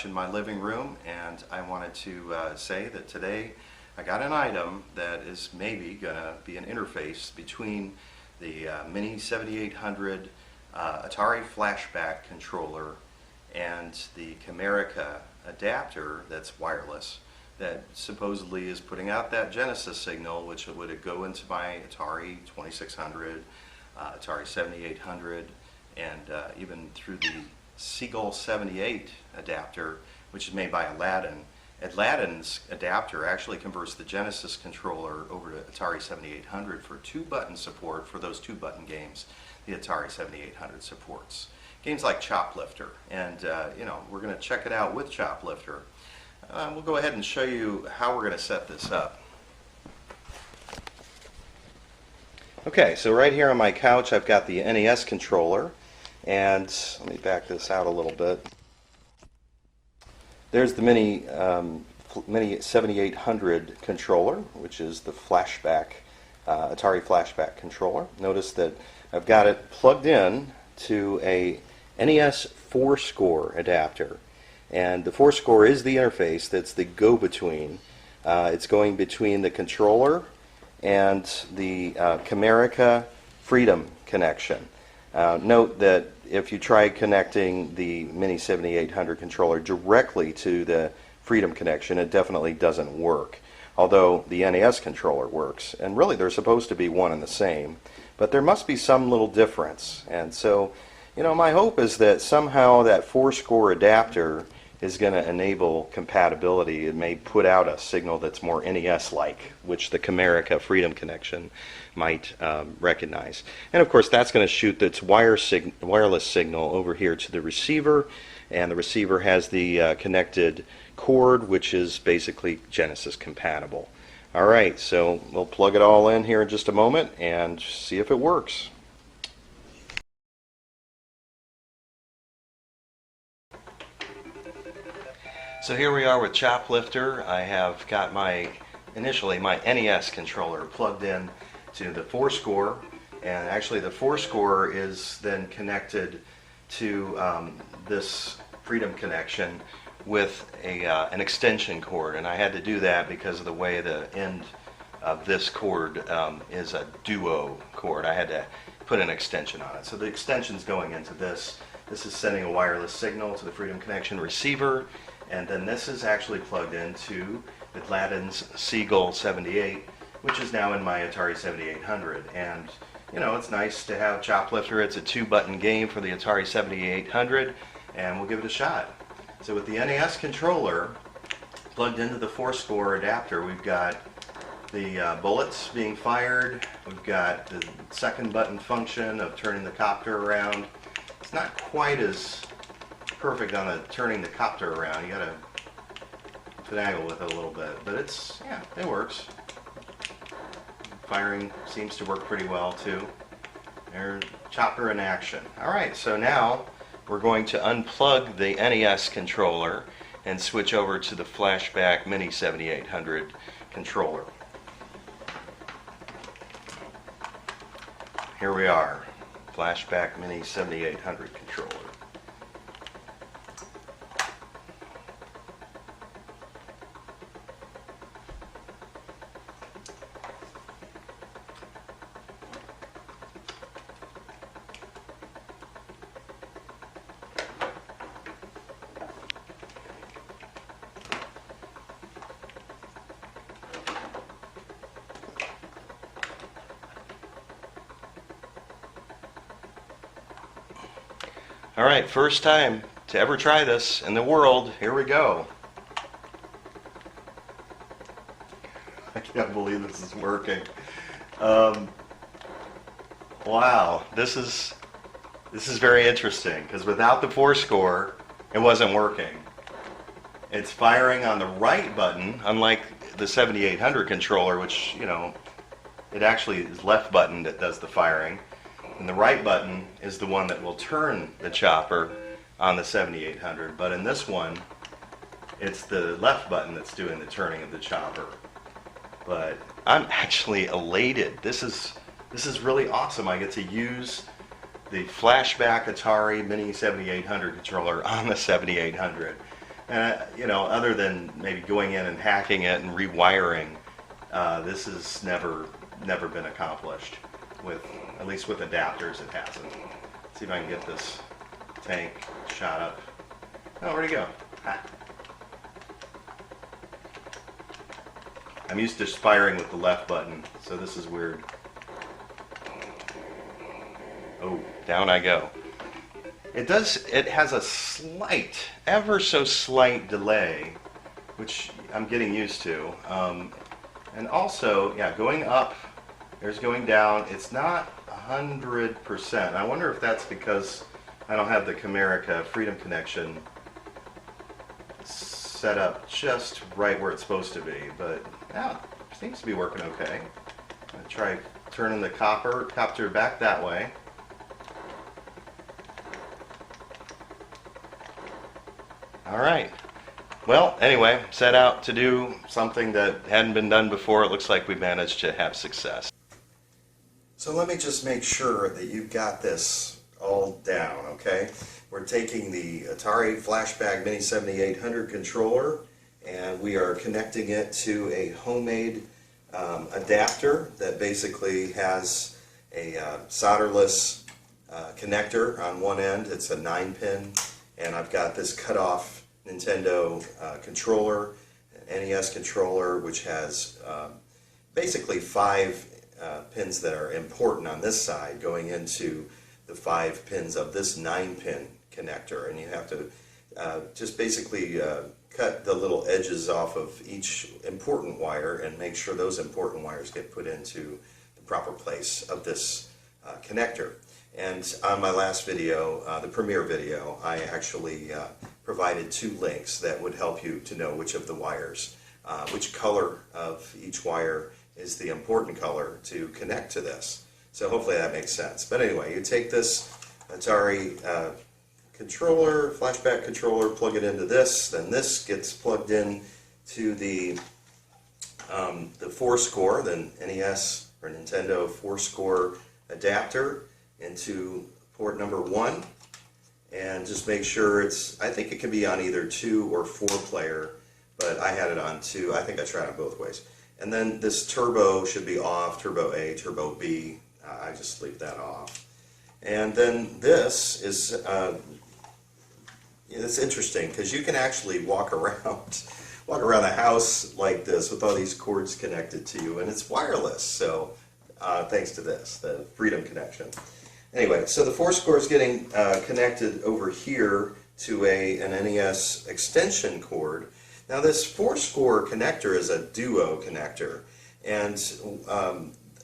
couch in my living room, and I wanted to say that today I got an item that is maybe going to be an interface between the Mini-7800 Atari Flashback controller and the Camerica adapter that's wireless that supposedly is putting out that Genesis signal, which would go into my Atari 2600, Atari 7800, and even through the Seagull 78 adapter, which is made by Aladdin. Aladdin's adapter actually converts the Genesis controller over to Atari 7800 for 2-button support for those 2-button games the Atari 7800 supports. Games like Choplifter, and we're going to check it out with Choplifter. We'll go ahead and show you how we're going to set this up. Okay, so right here on my couch I've got the NES controller, and let me back this out a little bit. There's the Mini 7800 controller, which is the Flashback, Atari Flashback controller. Notice that I've got it plugged in to a NES Fourscore adapter. And the Fourscore is the interface that's the go-between. It's going between the controller and the Camerica Freedom Connection. Note that if you try connecting the Mini-7800 controller directly to the Freedom Connection, it definitely doesn't work. Although the NES controller works. And really they're supposed to be one and the same. But there must be some little difference. And so, my hope is that somehow that Fourscore adapter is going to enable compatibility. It may put out a signal that's more NES-like, which the Camerica Freedom Connection might recognize. And of course that's going to shoot its wireless signal over here to the receiver, and the receiver has the connected cord, which is basically Genesis compatible. Alright, so we'll plug it all in here in just a moment and see if it works. So here we are with Choplifter. I have got initially my NES controller plugged in to the Fourscore, and actually the Fourscore is then connected to this Freedom Connection with an extension cord, and I had to do that because of the way the end of this cord is a duo cord. I had to put an extension on it. So the extension's going into this. This is sending a wireless signal to the Freedom Connection receiver, and then this is actually plugged into Aladdin's Seagull 78, which is now in my Atari 7800. And it's nice to have Choplifter. It's a 2-button game for the Atari 7800, and we'll give it a shot. So with the NES controller plugged into the Fourscore adapter, we've got the bullets being fired. We've got the second button function of turning the copter around. It's not quite as perfect on the turning the copter around. You gotta finagle with it a little bit, but it works. Firing seems to work pretty well too. There's chopper in action. Alright, so now we're going to unplug the NES controller and switch over to the Flashback Mini-7800 controller. Here we are, Flashback Mini-7800 controller. Alright, first time to ever try this in the world. Here we go. I can't believe this is working. Wow, this is very interesting, because without the Fourscore, it wasn't working. It's firing on the right button, unlike the 7800 controller, which, it actually is left button that does the firing. And the right button is the one that will turn the chopper on the 7800, but in this one it's the left button that's doing the turning of the chopper. But I'm actually elated. This is really awesome. I get to use the Flashback Atari Mini-7800 controller on the 7800. And you know, other than maybe going in and hacking it and rewiring, this has never been accomplished with, at least with adapters. It hasn't. Let's see if I can get this tank shot up. Oh, where'd it go? Ah. I'm used to firing with the left button, so this is weird. Oh, down I go. It has a slight, ever so slight delay, which I'm getting used to. And also, yeah, going up, there's going down. It's not 100%. I wonder if that's because I don't have the Camerica Freedom Connection set up just right where it's supposed to be, but yeah, it seems to be working okay. I'm gonna try turning the copter back that way. All right. Well, anyway, set out to do something that hadn't been done before. It looks like we managed to have success. So let me just make sure that you've got this all down, okay? We're taking the Atari Flashback Mini-7800 controller and we are connecting it to a homemade adapter that basically has a solderless connector on one end. It's a 9-pin, and I've got this cut-off Nintendo controller, an NES controller, which has basically 5 pins that are important on this side going into the 5 pins of this 9-pin connector, and you have to just basically cut the little edges off of each important wire and make sure those important wires get put into the proper place of this connector. And on my last video, the premiere video, I actually provided 2 links that would help you to know which of the wires, which color of each wire is the important color to connect to this. So hopefully that makes sense. But anyway, you take this Atari controller, flashback controller, plug it into this, then this gets plugged in to the Fourscore, the NES or Nintendo Fourscore adapter into port number 1, and just make sure it's, I think it can be on either 2 or 4 player, but I had it on 2. I think I tried it both ways. And then this turbo should be off, turbo A, turbo B. I just leave that off. And then this is, it's interesting because you can actually walk around the house like this with all these cords connected to you, and it's wireless. So thanks to this, the Freedom Connection. Anyway, so the Fourscore is getting connected over here to an NES extension cord. Now this Fourscore connector is a duo connector, and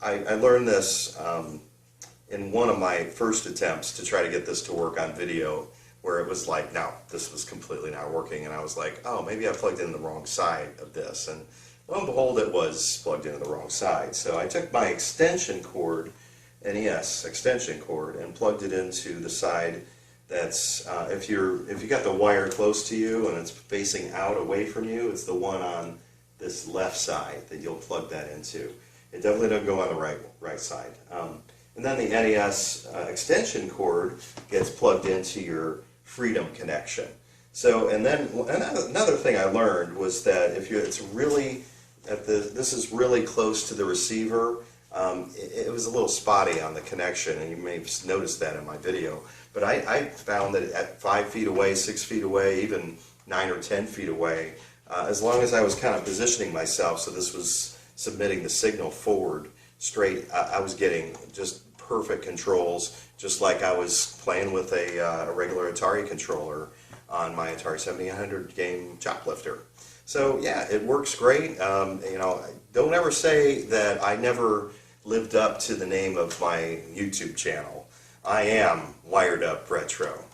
I learned this in one of my first attempts to try to get this to work on video, where it was like, no, this was completely not working, and I was like, oh, maybe I plugged in the wrong side of this, and lo and behold, it was plugged into the wrong side. So I took my extension cord, NES extension cord, and plugged it into the side that's, if you got the wire close to you and it's facing out away from you, it's the one on this left side that you'll plug that into. It definitely doesn't go on the right side. And then the NES extension cord gets plugged into your Freedom Connection. So, and then another thing I learned was that if it's really this is really close to the receiver, it was a little spotty on the connection, and you may have noticed that in my video. But I found that at 5 feet away, 6 feet away, even 9 or 10 feet away, as long as I was kind of positioning myself so this was submitting the signal forward straight, I was getting just perfect controls, just like I was playing with a regular Atari controller on my Atari 7800 game Choplifter. So yeah, it works great. You know, don't ever say that I never lived up to the name of my YouTube channel. I am Wired Up Retro.